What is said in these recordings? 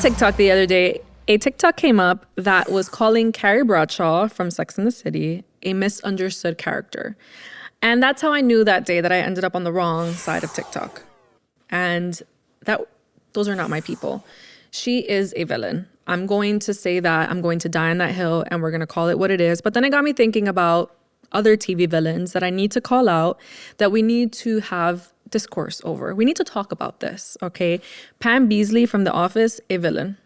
TikTok the other day. A TikTok came up that was calling Carrie Bradshaw from Sex and the City a misunderstood character. And that's how I knew that day that I ended up on the wrong side of TikTok. And those are not my people. She is a villain. I'm going to say that. I'm going to die on that hill and we're going to call it what it is. But then it got me thinking about other TV villains that I need to call out, that we need to have discourse over. We need to talk about this, okay? Pam Beesly from The Office, a villain.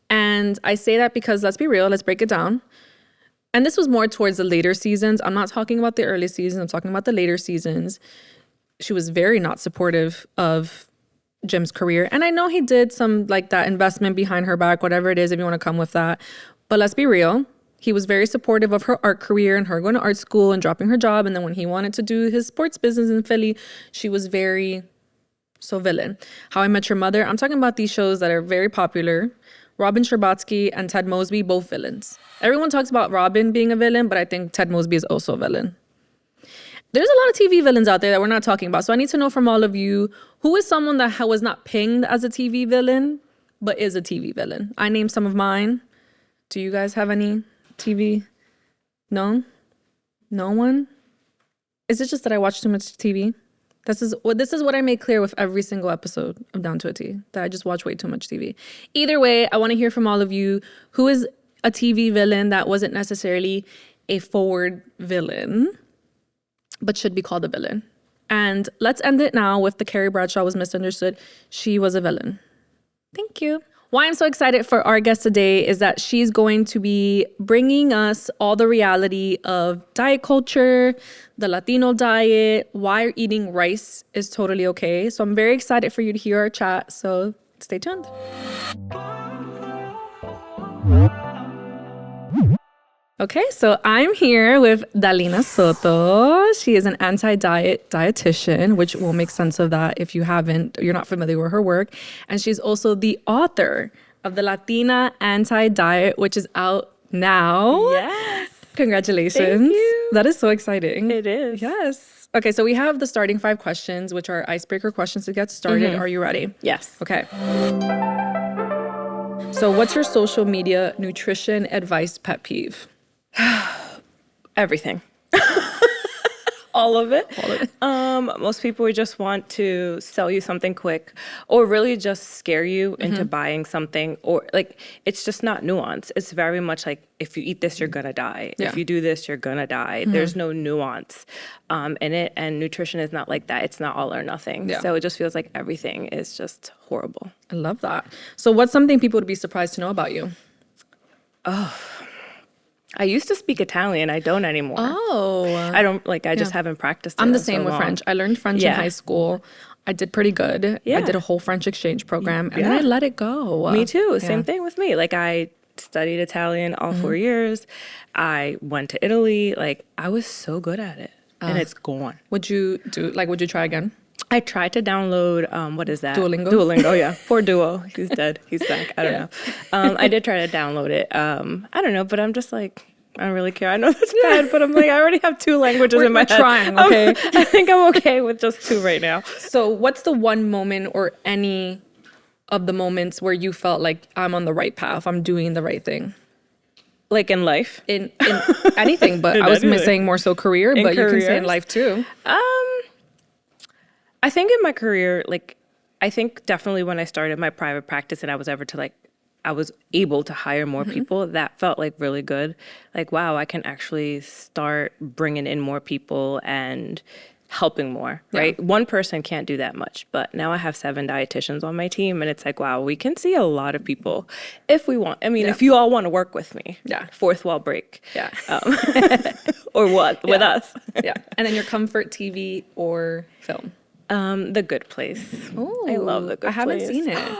And I say that because, let's be real, let's break it down. And this was more towards the later seasons. I'm not talking about the early seasons. I'm talking about the later seasons. She was very not supportive of Jim's career. And I know he did some like that investment behind her back, whatever it is, if you want to come with that. But let's be real. He was very supportive of her art career and her going to art school and dropping her job. And then when he wanted to do his sports business in Philly, she was very so villain. How I Met Your Mother. I'm talking about these shows that are very popular. Robin Scherbatsky and Ted Mosby, both villains. Everyone talks about Robin being a villain, but I think Ted Mosby is also a villain. There's a lot of TV villains out there that we're not talking about. So I need to know from all of you, who is someone that was not pinged as a TV villain, but is a TV villain? I named some of mine. Do you guys have any TV? No? No one? Is it just that I watch too much TV? This is what I make clear with every single episode of Down to a T, that I just watch way too much TV. Either way, I want to hear from all of you. Who is a TV villain that wasn't necessarily a forward villain, but should be called a villain? And let's end it now with the Carrie Bradshaw was misunderstood. She was a villain. Thank you. Why I'm so excited for our guest today is that she's going to be bringing us all the reality of diet culture, the Latino diet, why eating rice is totally okay. So I'm very excited for you to hear our chat. So stay tuned. Okay, so I'm here with Dalina Soto. She is an anti-diet dietitian, which will make sense of that if you're not familiar with her work. And she's also the author of the Latina Anti-Diet, which is out now. Yes. Congratulations. Thank you. That is so exciting. It is. Yes. Okay, so we have the starting 5 questions, which are icebreaker questions to get started. Mm-hmm. Are you ready? Yes. Okay. So what's your social media nutrition advice pet peeve? Everything. All of it. All of it. Most people would just want to sell you something quick or really just scare you into buying something, or like, it's just not nuance. It's very much like, if you eat this, you're going to die. Yeah. If you do this, you're going to die. Mm-hmm. There's no nuance in it. And nutrition is not like that. It's not all or nothing. Yeah. So it just feels like everything is just horrible. I love that. So what's something people would be surprised to know about you? I used to speak Italian. I don't anymore. Oh. I don't, like, I just haven't practiced it. I'm the in same so with long. French. I learned French in high school. I did pretty good. Yeah. I did a whole French exchange program and then I let it go. Me too. Yeah. Same thing with me. Like, I studied Italian all 4 years. I went to Italy. Like, I was so good at it. And it's gone. Would you try again? I tried to download, what is that? Duolingo? Duolingo, yeah. Poor Duo. He's dead. He's back. I don't know. I did try to download it. I don't know, but I'm just like, I don't really care. I know that's bad, but I'm like, I already have 2 languages in my head. We're trying, okay? I think I'm okay with just 2 right now. So what's the one moment or any of the moments where you felt like I'm on the right path, I'm doing the right thing? Like in life? In anything, but I was saying more so career, but you can say in life too. I think in my career, like, I think definitely when I started my private practice and I was able to hire more people, that felt like really good. Like, wow, I can actually start bringing in more people and helping more, right? Yeah. One person can't do that much, but now I have 7 dietitians on my team and it's like, wow, we can see a lot of people if we want. I mean, if you all want to work with me, 4th wall break. Yeah. Or what, with us. Yeah. And then your comfort TV or film? The Good Place. Oh, I love The Good Place. I haven't seen it.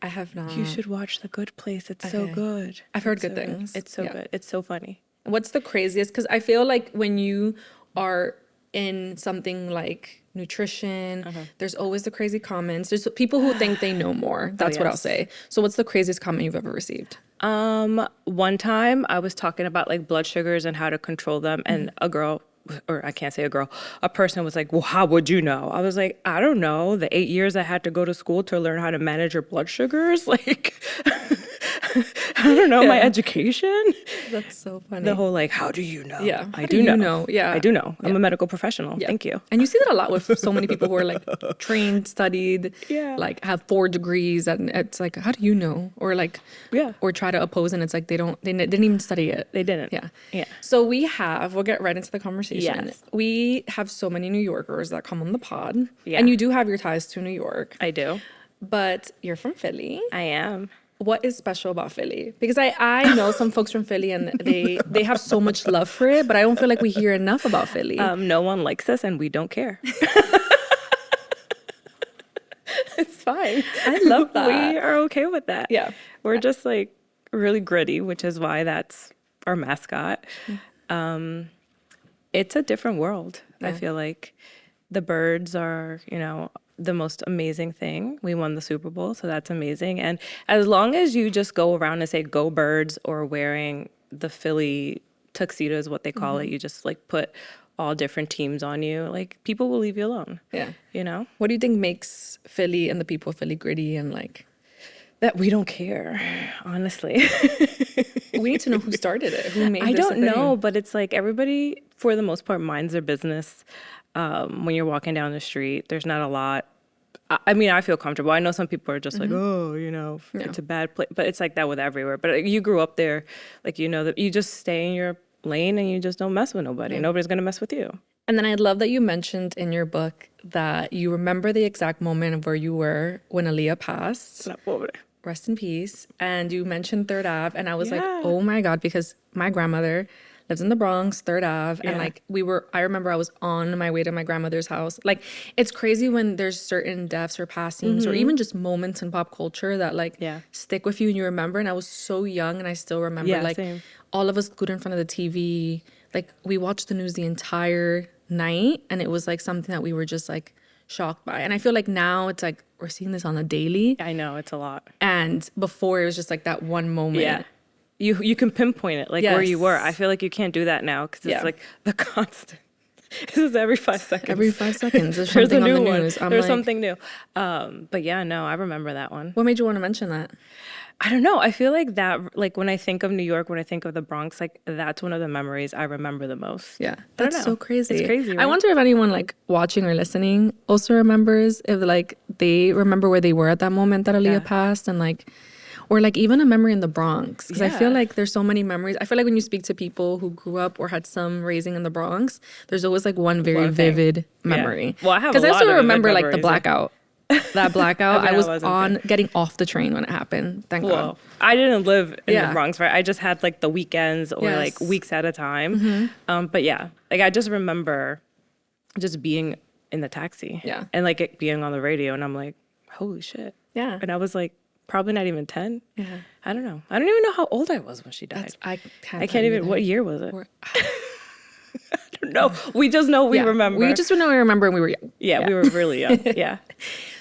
I have not. You should watch The Good Place. It's so good. I've heard good things. It's so good. It's so funny. What's the craziest? Because I feel like when you are in something like nutrition, there's always the crazy comments. There's people who think they know more. That's what I'll say. So what's the craziest comment you've ever received? One time I was talking about like blood sugars and how to control them, and a girl or I can't say a girl, a person was like, well, how would you know? I was like, I don't know. The 8 years I had to go to school to learn how to manage your blood sugars. Like, I don't know, my education. That's so funny. The whole like, how do you know? Yeah. I How do you know. know? Yeah. I do know. I'm Yeah. a medical professional. Yeah. Thank you. And you see that a lot with so many people who are like trained, studied, Yeah. like have 4 degrees, and it's like, how do you know? Or like, Yeah. or try to oppose, and it's like they didn't even study it. They didn't. Yeah. Yeah. So we'll get right into the conversation. Yes. We have so many New Yorkers that come on the pod. Yeah. And you do have your ties to New York, I do. but you're from Philly. I am. What is special about Philly? Because I know some folks from Philly and they have so much love for it, but I don't feel like we hear enough about Philly. No one likes us and we don't care. It's fine. I love that. We are okay with that. Yeah. We're just like really gritty, which is why that's our mascot. It's a different world. I Yeah. feel like the birds are, the most amazing thing. We won the Super Bowl, so that's amazing. And as long as you just go around and say "Go Birds" or wearing the Philly tuxedo is what they call it, you just like put all different teams on you. Like people will leave you alone. Yeah. What What do you think makes Philly and the people of Philly gritty and like? that we don't care, honestly. We need to know who started it. Who made I this a don't thing. know, but it's like everybody, for the most part, minds their business. When you're walking down the street, there's not a lot. I mean, I feel comfortable. I know some people are just like, oh, it's a bad place. But it's like that with everywhere. But you grew up there, like, that you just stay in your lane and you just don't mess with nobody. Nobody's going to mess with you. And then I love that you mentioned in your book that you remember the exact moment of where you were when Aaliyah passed. Rest in peace. And you mentioned Third Ave. And I was like, Yeah. oh my God, because my grandmother lives in the Bronx, Third Ave. And Yeah. like I remember I was on my way to my grandmother's house. Like it's crazy when there's certain deaths or passings or even just moments in pop culture that like Yeah. stick with you and you remember. And I was so young and I still remember Yeah, like same. all of us glued in front of the TV. Like we watched the news the entire night and it was like something that we were just like shocked by. And I feel like now it's like we're seeing this on the daily. I know, it's a lot. And before it was just like that one moment. Yeah. You can pinpoint it, like where you were. Yes. I feel like you can't do that now because it's Yeah. like the constant. This is every 5 seconds. Every 5 seconds there's There's a something new on the one. news. I'm There's like, something new. But yeah, no, I remember that one. what made you want to mention that? I don't know. I feel like that, like when I think of New York, when I think of the Bronx, like that's one of the memories I remember the most. Yeah, I don't that's know. so crazy. It's crazy, I right? wonder if anyone like watching or listening also remembers if like they remember where they were at that moment that Aaliyah Yeah. passed and like, or like even a memory in the Bronx. Because I feel Yeah. like there's so many memories. I feel like when you speak to people who grew up or had some raising in the Bronx, there's always like one very One thing. vivid Yeah. memory. Well, I have a Because I lot also of vivid remember like the memories. blackout. That blackout, I mean, I I was wasn't on there. getting off the train when it happened. Thank God. Well, I didn't live in Yeah. the Bronx, right? I just had like the weekends or like Yes. Mm-hmm. weeks at a time. But yeah, like I just remember just being in the taxi. Yeah. And like it being on the radio and I'm like, holy shit. Yeah. And I was like, probably not even 10. Yeah. I don't know. I don't even know how old I was when she died. I I can't even, what year was it? Or- No, we just know we Yeah. remember. We just know we remember when we were young. yeah, we were really young. Yeah.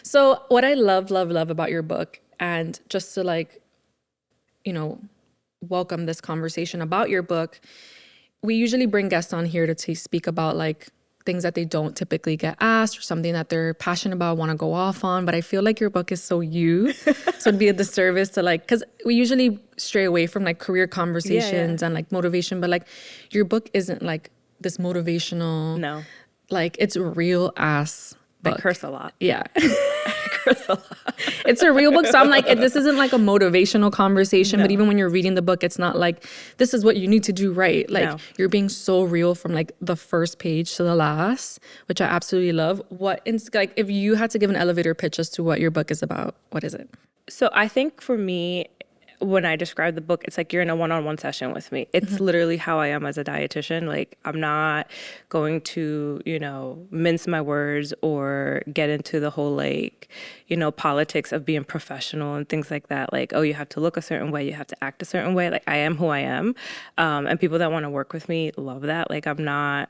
So what I love about your book, and just to like, welcome this conversation about your book, we usually bring guests on here to speak about like things that they don't typically get asked or something that they're passionate about, want to go off on. But I feel like your book is so you. So it'd be a disservice to like, because we usually stray away from like career conversations and like motivation, but like your book isn't like this motivational. No. Like it's real ass book. I curse a lot. Yeah. Curse a lot. It's a real book. So I'm like, this isn't like a motivational conversation, but No. even when you're reading the book, it's not like, this is what you need to do right. Like No. you're being so real from like the first page to the last, which I absolutely love. Like if you had to give an elevator pitch as to what your book is about, what is it? So I think for me, when I describe the book, it's like you're in a one-on-one session with me. It's literally how I am as a dietitian. Like I'm not going to, mince my words or get into the whole like, politics of being professional and things like that. Like, oh, you have to look a certain way, you have to act a certain way. Like I am who I am. And people that want to work with me love that. Like I'm not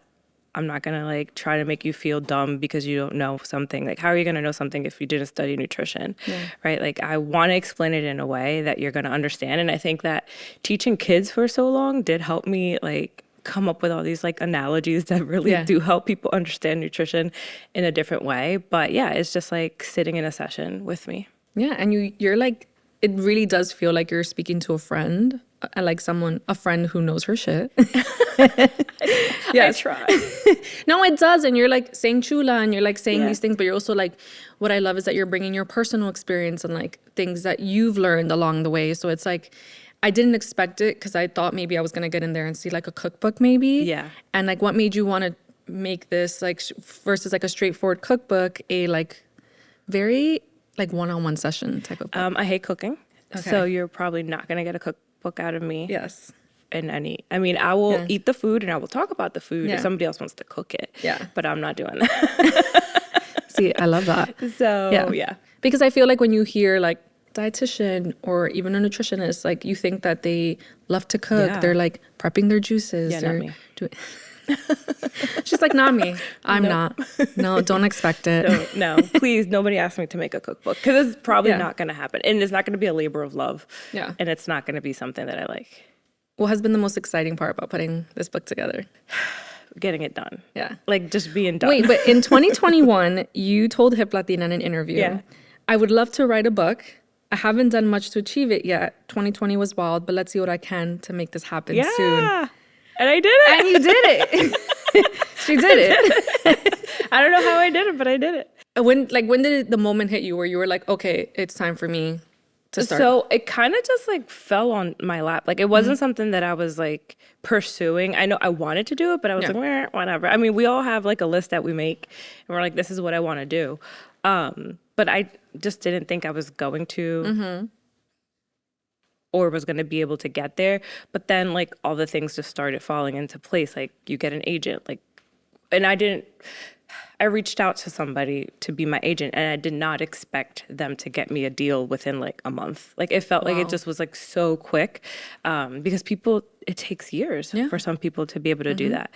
gonna like try to make you feel dumb because you don't know something. Like, how are you gonna know something if you didn't study nutrition, right? Like, I want to explain it in a way that you're gonna understand. And I think that teaching kids for so long did help me like come up with all these like analogies that really do help people understand nutrition in a different way. But yeah, it's just like sitting in a session with me. Yeah, and you're like, it really does feel like you're speaking to a friend, like a friend who knows her shit. Yes. I try. No, it does. And you're like saying chula and you're like saying these things, but you're also like, what I love is that you're bringing your personal experience and like things that you've learned along the way. So it's like, I didn't expect it because I thought maybe I was going to get in there and see like a cookbook maybe. Yeah. And like, what made you want to make this like versus like a straightforward cookbook, a like very like one-on-one session type of book? I hate cooking. Okay. So you're probably not going to get a cookbook out of me. Yes. I mean, I will eat the food and I will talk about the food if somebody else wants to cook it. Yeah. But I'm not doing that. See, I love that. So, yeah. Because I feel like when you hear like dietitian or even a nutritionist, like you think that they love to cook. Yeah. They're like prepping their juices. Yeah, not me. She's like, not me. I'm not. No, don't expect it. No, please, nobody asked me to make a cookbook because it's probably not going to happen. And it's not going to be a labor of love. Yeah. And it's not going to be something that I like. What has been the most exciting part about putting this book together? Getting it done. Yeah. Like just being done. Wait, but in 2021, you told Hip Latina in an interview, I would love to write a book. I haven't done much to achieve it yet. 2020 was wild, but let's see what I can to make this happen soon. And I did it. And you did it. She did it. I don't know how I did it, but I did it. When did the moment hit you where you were like, okay, it's time for me to start? So it kind of just like fell on my lap. Like it wasn't something that I was like pursuing. I know I wanted to do it, but I was like, whatever. I mean, we all have like a list that we make and we're like, this is what I want to do. But I just didn't think I was going to or was going to be able to get there. But then like all the things just started falling into place. Like you get an agent, like, and I reached out to somebody to be my agent and I did not expect them to get me a deal within like a month. Like it felt like it just was like so quick because it takes years for some people to be able to do that.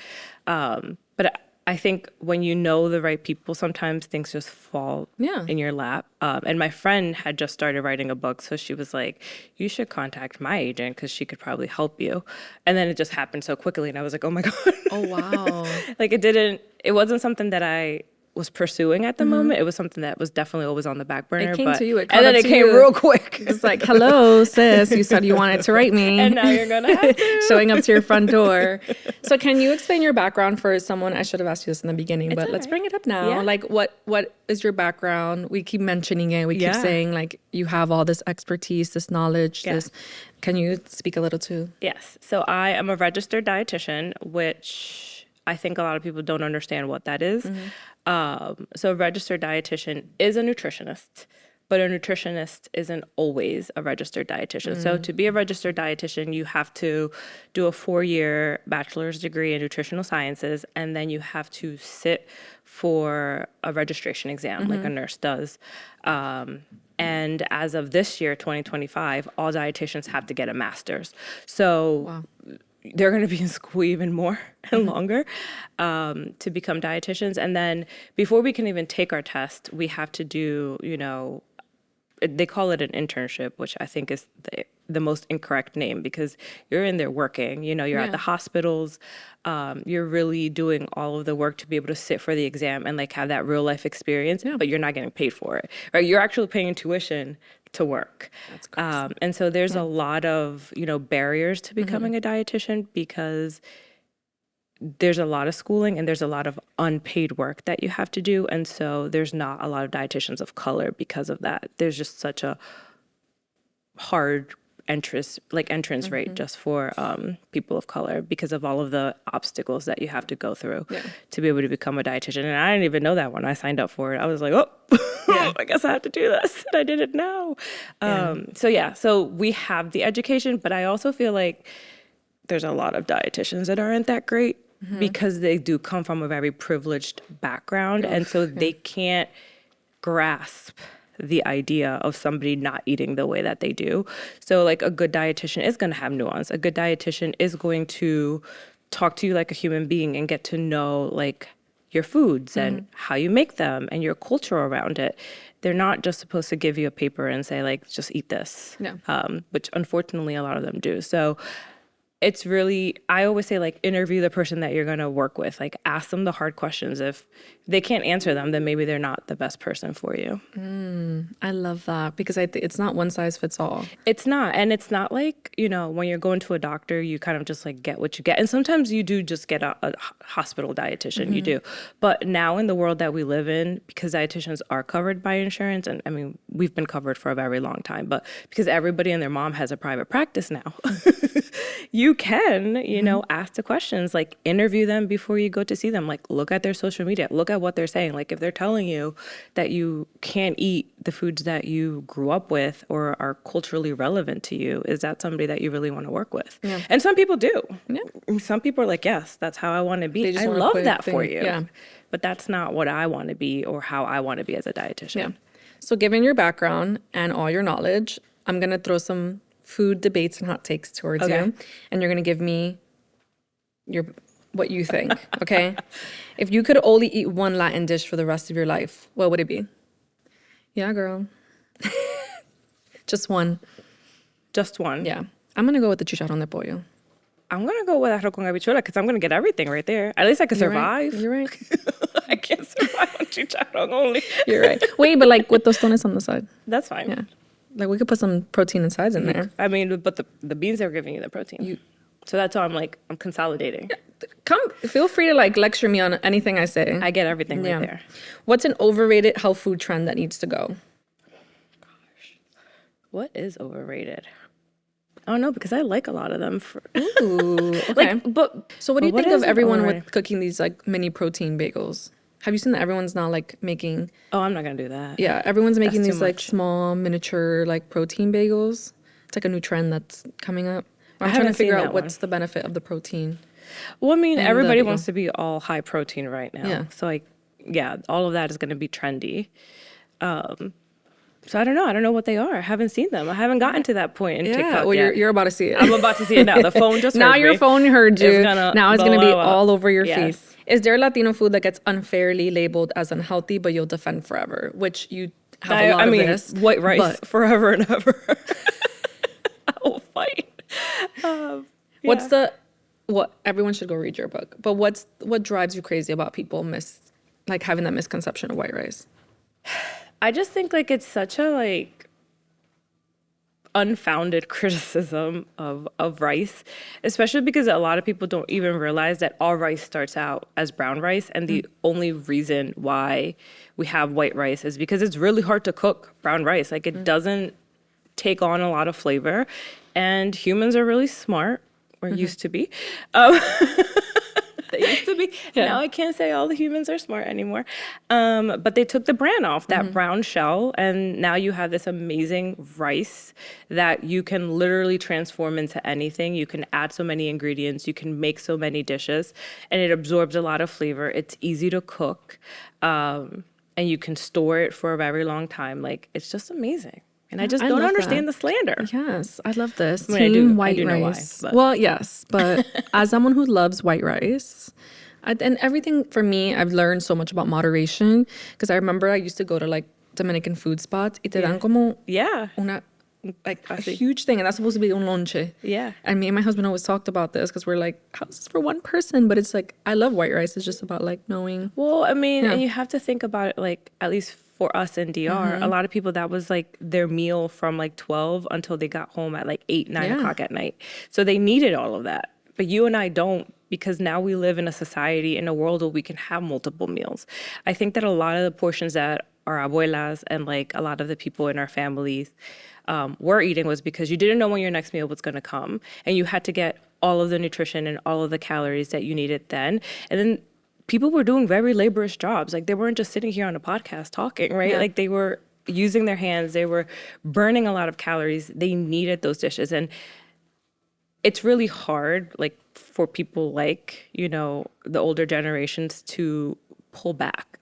But I think when you know the right people, sometimes things just fall in your lap. And my friend had just started writing a book. So she was like, you should contact my agent because she could probably help you. And then it just happened so quickly. And I was like, oh my God. Oh, wow. Like it wasn't something that I was pursuing at the moment. It was something that was definitely always on the back burner. It came to you. And then it came real quick. It's like, hello, sis. You said you wanted to write me. And now you're going to have to. Showing up to your front door. So can you explain your background for someone? I should have asked you this in the beginning, but let's bring it up now. Yeah. Like what is your background? We keep mentioning it. We keep saying like you have all this expertise, this knowledge, this. Can you speak a little to? Yes. So I am a registered dietitian, which I think a lot of people don't understand what that is. So a registered dietitian is a nutritionist, but a nutritionist isn't always a registered dietitian. So to be a registered dietitian, you have to do a 4-year bachelor's degree in nutritional sciences, and then you have to sit for a registration exam like a nurse does. And as of this year, 2025, all dietitians have to get a master's. So they're going to be in school even more and longer to become dietitians. And then before we can even take our test, we have to do, they call it an internship, which I think is the most incorrect name because you're in there working, you're at the hospitals. You're really doing all of the work to be able to sit for the exam and like have that real life experience, but you're not getting paid for it. Right? You're actually paying tuition to work. That's crazy. And so there's a lot of, barriers to becoming a dietitian because there's a lot of schooling and there's a lot of unpaid work that you have to do. And so there's not a lot of dietitians of color because of that. There's just such a hard entrance rate just for people of color because of all of the obstacles that you have to go through to be able to become a dietitian. And I didn't even know that when I signed up for it. I was like, I guess I have to do this. And I did it now. So we have the education, but I also feel like there's a lot of dietitians that aren't that great because they do come from a very privileged background. And so they can't grasp the idea of somebody not eating the way that they do. So like a good dietitian is going to have nuance. A good dietitian is going to talk to you like a human being and get to know like your foods and how you make them and your culture around it. They're not just supposed to give you a paper and say like, just eat this, which unfortunately a lot of them do. So it's really, I always say, like, interview the person that you're going to work with. Like, ask them the hard questions. If they can't answer them, then maybe they're not the best person for you. I love that because it's not one size fits all. It's not. And it's not like, when you're going to a doctor, you kind of just like get what you get. And sometimes you do just get a hospital dietitian. You do. But now in the world that we live in, because dietitians are covered by insurance, and I mean, we've been covered for a very long time, but because everybody and their mom has a private practice now, you can, ask the questions, like interview them before you go to see them. Like, look at their social media, look at what they're saying. Like, if they're telling you that you can't eat the foods that you grew up with or are culturally relevant to you, is that somebody that you really want to work with? Yeah. And some people do. Yeah. Some people are like, yes, that's how I want to be. I want a love quick that for thing. you. Yeah. But that's not what I want to be or how I want to be as a dietitian. Yeah. So given your background and all your knowledge, I'm going to throw some food debates and hot takes towards you. And you're going to give me what you think, okay? If you could only eat one Latin dish for the rest of your life, what would it be? Yeah, girl. Just one. Just one. Yeah. I'm going to go with the chicharrón de pollo. I'm going to go with arroz con habichuela because I'm going to get everything right there. At least I can survive. You're right. I can't survive on chicharrón only. You're right. Wait, but like with tostones on the side. That's fine. Yeah. Like we could put some protein and sides in there. I mean, but the beans are giving you the protein. So that's how I'm consolidating. Feel free to like lecture me on anything I say. I get everything right there. What's an overrated health food trend that needs to go? Gosh. What is overrated? I don't know, because I like a lot of them. Ooh, okay. So what do you think of everyone with cooking these like mini protein bagels? Have you seen that everyone's now like making... Oh, I'm not going to do that. Yeah, everyone's making these like small miniature like protein bagels. It's like a new trend that's coming up. I'm trying to figure out what's the benefit of the protein. Well, I mean, everybody wants to be all high protein right now. Yeah. So like, all of that is going to be trendy. So I don't know. I don't know what they are. I haven't seen them. I haven't gotten to that point in TikTok well, yet. You're about to see it. I'm about to see it now. The phone just heard me. Your phone heard you. Now it's going to be all over your Yes. feed. Is there Latino food that gets unfairly labeled as unhealthy, but you'll defend forever? Which you have a lot of this. White rice forever and ever. I will fight. Everyone should go read your book. But what drives you crazy about people having that misconception of white rice? I just think like it's such a like unfounded criticism of rice, especially because a lot of people don't even realize that all rice starts out as brown rice. And the only reason why we have white rice is because it's really hard to cook brown rice. Like it doesn't take on a lot of flavor, and humans are really smart, or used to be. They used to be. Yeah. Now I can't say all the humans are smart anymore. But they took the bran off, that brown shell, and now you have this amazing rice that you can literally transform into anything. You can add so many ingredients. You can make so many dishes, and it absorbs a lot of flavor. It's easy to cook, and you can store it for a very long time. Like, it's just amazing. And I just don't understand the slander. Yes, I love this. I mean, Team white I do rice. know why, well, yes, but as someone who loves white rice, and everything for me, I've learned so much about moderation, because I remember I used to go to like Dominican food spots. Y te dan como a huge thing, and that's supposed to be un lonche. Yeah. And me and my husband always talked about this because we're like, how's this for one person? But it's like, I love white rice. It's just about like knowing. Well, I mean, and you have to think about it, like, at least for us in DR, a lot of people, that was like their meal from like 12 until they got home at like 8, 9 o'clock at night. So they needed all of that. But you and I don't, because now we live in a society, in a world where we can have multiple meals. I think that a lot of the portions that our abuelas and like a lot of the people in our families were eating was because you didn't know when your next meal was going to come, and you had to get all of the nutrition and all of the calories that you needed then. And then people were doing very laborious jobs. Like, they weren't just sitting here on a podcast talking, right? Yeah. Like, they were using their hands. They were burning a lot of calories. They needed those dishes. And it's really hard, like, for people like, the older generations to pull back.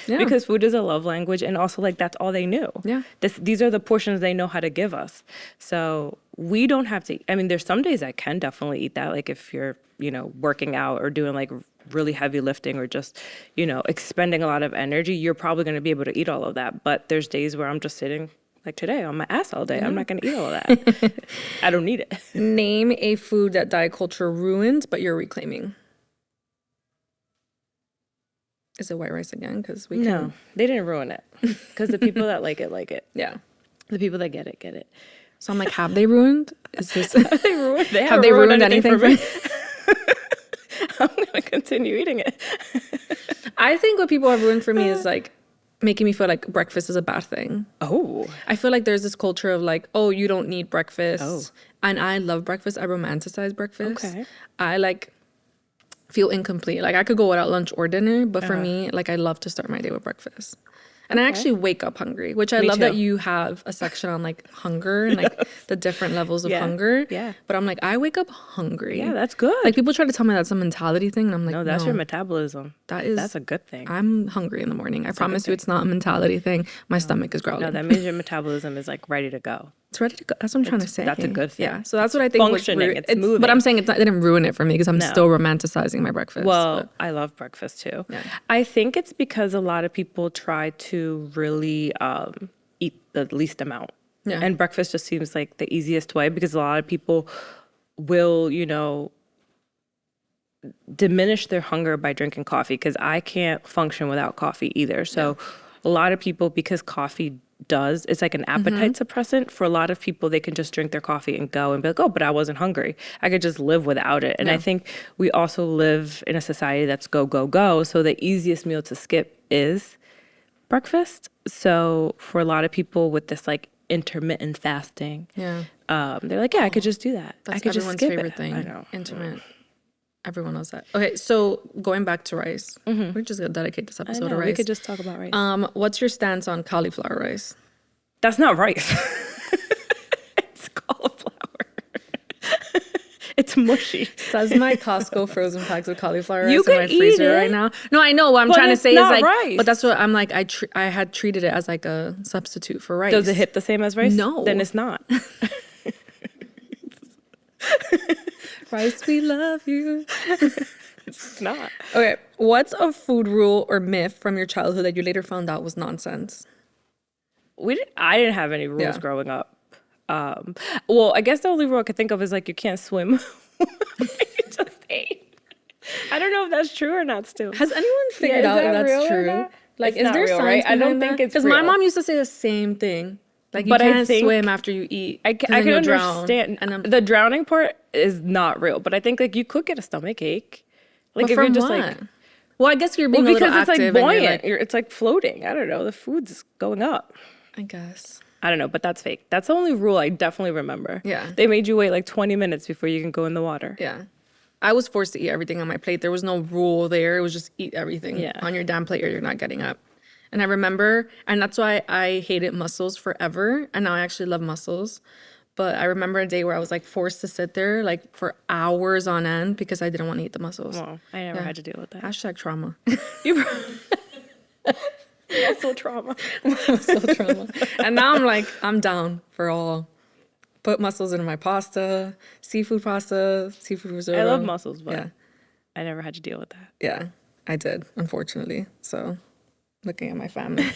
Because food is a love language, and also like that's all they knew. These are the portions they know how to give us. So we don't have to. I mean, there's some days I can definitely eat that, like if you're working out or doing like really heavy lifting or just expending a lot of energy, you're probably going to be able to eat all of that. But there's days where I'm just sitting like today on my ass all day. I'm not going to eat all of that. I don't need it. Name a food that diet culture ruined, but you're reclaiming. Is it white rice again? Because we No, they didn't ruin it. Because the people that like it. Yeah. The people that get it. So I'm like, have they ruined? Is this? Have they ruined? Have they ruined anything for me? I'm gonna continue eating it. I think what people have ruined for me is like making me feel like breakfast is a bad thing. Oh. I feel like there's this culture of like, oh, you don't need breakfast. Oh. And I love breakfast. I romanticize breakfast. Okay. I like feel incomplete. Like I could go without lunch or dinner, but for me, like I love to start my day with breakfast. And I actually wake up hungry, which I love that you have a section on like hunger and like the different levels of hunger. Yeah. But I'm like, I wake up hungry. Yeah, that's good. Like people try to tell me that's a mentality thing. And I'm like, no, that's your metabolism. That's a good thing. I'm hungry in the morning. I promise you it's not a mentality thing. My stomach is growling. No, that means your metabolism is like ready to go. It's ready to go. That's what I'm trying to say. That's a good thing. Yeah. So that's what I think functioning. It's moving. But I'm saying it didn't ruin it for me because I'm still romanticizing my breakfast. Well, I love breakfast too. Yeah. I think it's because a lot of people try to really eat the least amount. Yeah. And breakfast just seems like the easiest way because a lot of people will, diminish their hunger by drinking coffee because I can't function without coffee either. So a lot of people, because coffee it's like an appetite suppressant for a lot of people. They can just drink their coffee and go and be like, oh, but I wasn't hungry. I could just live without it. And I think we also live in a society that's go, go, go. So the easiest meal to skip is breakfast. So for a lot of people with this like intermittent fasting, they're like, yeah, I could just do that. That's I could everyone's just skip favorite it. thing. I know. Intermittent. Everyone knows that. Okay, so going back to rice, we're just gonna dedicate this episode to rice. We could just talk about rice. What's your stance on cauliflower rice? That's not rice. It's cauliflower. It's mushy. Says my Costco frozen packs of cauliflower rice in my freezer right now. No, I know. What I'm trying to say is like, rice. But that's what I'm like. I had treated it as like a substitute for rice. Does it hit the same as rice? No. Then it's not. Rice, we love you. It's not. Okay, what's a food rule or myth from your childhood that you later found out was nonsense? I didn't have any rules growing up. Well, I guess the only rule I could think of is like you can't swim. You just ate. I don't know if that's true or not still. Has anyone figured out if that's true? Like, is there science right? I don't think it's real. Because my mom used to say the same thing. Like, you can't swim after you eat. I can understand. The drowning part is not real. But I think, like, you could get a stomach ache. Like, if you're just, like... Well, I guess you're being a little active. Because it's, like, buoyant. It's, like, floating. I don't know. The food's going up. I guess. I don't know, but that's fake. That's the only rule I definitely remember. Yeah. They made you wait, like, 20 minutes before you can go in the water. Yeah. I was forced to eat everything on my plate. There was no rule there. It was just eat everything on your damn plate or you're not getting up. And I remember, and that's why I hated mussels forever. And now I actually love mussels. But I remember a day where I was like forced to sit there like for hours on end because I didn't want to eat the mussels. Well, I never had to deal with that. Hashtag trauma. Mussel trauma. Mussel trauma. And now I'm like, I'm down for all. Put mussels in my pasta, seafood risotto. I love mussels, but I never had to deal with that. Yeah, I did, unfortunately. So... looking at my family.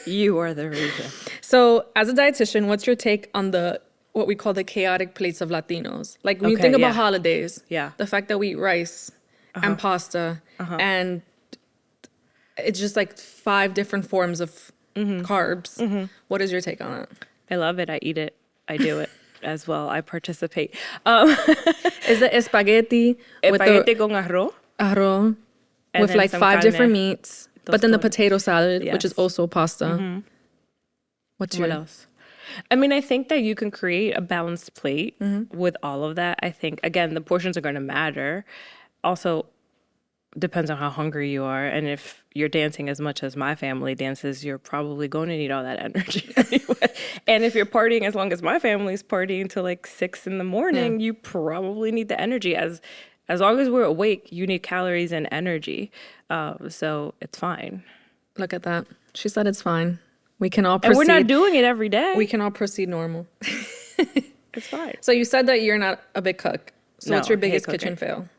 You are the reason. So as a dietitian, what's your take on what we call the chaotic plates of Latinos? Like when you think about holidays, the fact that we eat rice and pasta and it's just like 5 different forms of carbs. What is your take on it? I love it. I eat it. I do it as well. I participate. Is it spaghetti con arroz? Arroz. With like 5 different meats, but then the potato salad, which is also pasta. What else? I mean, I think that you can create a balanced plate with all of that. I think, again, the portions are going to matter. Also, depends on how hungry you are. And if you're dancing as much as my family dances, you're probably going to need all that energy anyway. And if you're partying as long as my family's partying till like 6 a.m, you probably need the energy. As long as we're awake, you need calories and energy. So it's fine. Look at that. She said it's fine. We can all proceed. And we're not doing it every day. We can all proceed normal. It's fine. So you said that you're not a big cook. So what's your biggest kitchen fail?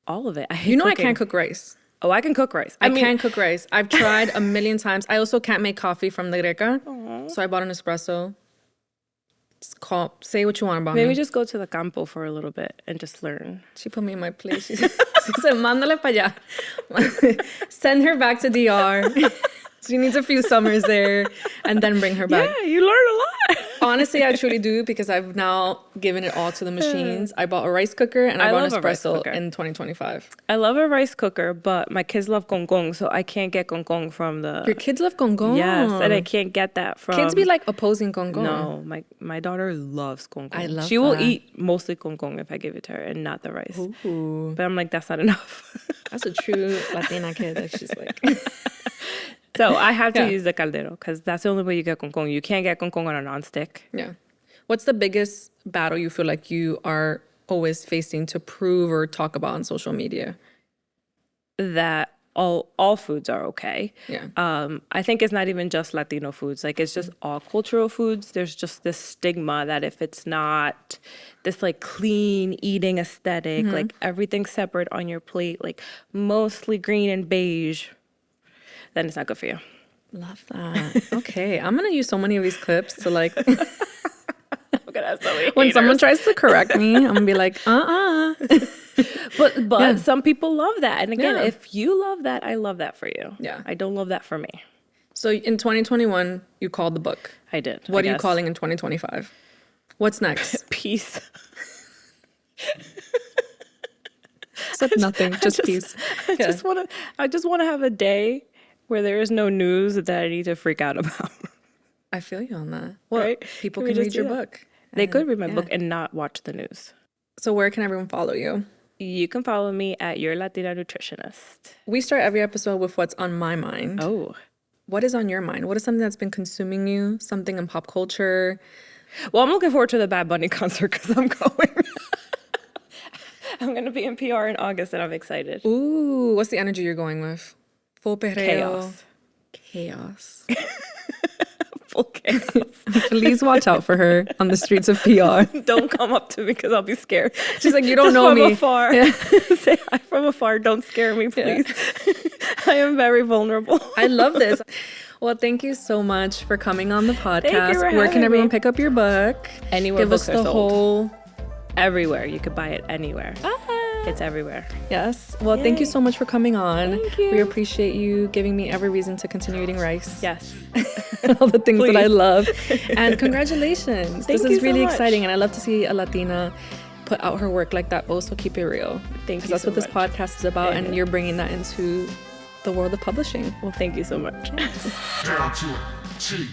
All of it. I hate cooking. I can't cook rice. Oh, I can cook rice. I can cook rice. I've tried a million times. I also can't make coffee from the greca. So I bought an espresso. Say what you want about me. Maybe just go to the campo for a little bit and just learn. She put me in my place. She said, mándale pa allá. Send her back to DR. She needs a few summers there and then bring her back. Yeah, you learn a lot. Honestly, I truly do because I've now given it all to the machines. I bought a rice cooker and I bought an espresso in 2025. I love a rice cooker, but my kids love gong gong, so I can't get gong gong from the... Your kids love gong gong? Yes, and I can't get that from... Kids be like opposing gong gong. No, my daughter loves gong gong. I love She will eat mostly gong gong if I give it to her and not the rice. Ooh. But I'm like, that's not enough. That's a true Latina kid. That's just like... So I have to use the caldero because that's the only way you get gong gong. You can't get gong gong on a nonstick. Yeah. What's the biggest battle you feel like you are always facing to prove or talk about on social media? That all foods are okay. Yeah. I think it's not even just Latino foods. Like it's just all cultural foods. There's just this stigma that if it's not this like clean eating aesthetic, like everything's separate on your plate, like mostly green and beige, then it's not good for you. Love that. Okay. I'm going to use so many of these clips to like... When someone tries to correct me, I'm going to be like, But some people love that. And again, if you love that, I love that for you. Yeah. I don't love that for me. So in 2021, you called the book. I did. What are you calling in 2025? What's next? Peace. Said nothing, just peace. I just want to have a day where there is no news that I need to freak out about. I feel you on that. Well, right? People can read your book. They could read my book and not watch the news. So where can everyone follow you? You can follow me at Your Latina Nutritionist. We start every episode with what's on my mind. Oh. What is on your mind? What is something that's been consuming you? Something in pop culture? Well, I'm looking forward to the Bad Bunny concert because I'm going. I'm going to be in PR in August and I'm excited. Ooh, what's the energy you're going with? Full perreo. Chaos. Full chaos. Please watch out for her on the streets of PR. Don't come up to me because I'll be scared. She's like, you don't know me. From afar. Yeah. Say hi from afar. Don't scare me, please. Yeah. I am very vulnerable. I love this. Well, thank you so much for coming on the podcast. Thank you for Where can everyone me. pick up your book? Anywhere Give books us the are sold. whole... Everywhere. You could buy it anywhere. It's everywhere. Yes. Well, thank you so much for coming on. Thank you. We appreciate you giving me every reason to continue eating rice. Yes. All the things that I love. And congratulations. This is really so exciting. And I love to see a Latina put out her work like that, but also keep it real. Thank you. That's so what this much. podcast is about. And you're bringing that into the world of publishing. Well, thank you so much. Down to a T.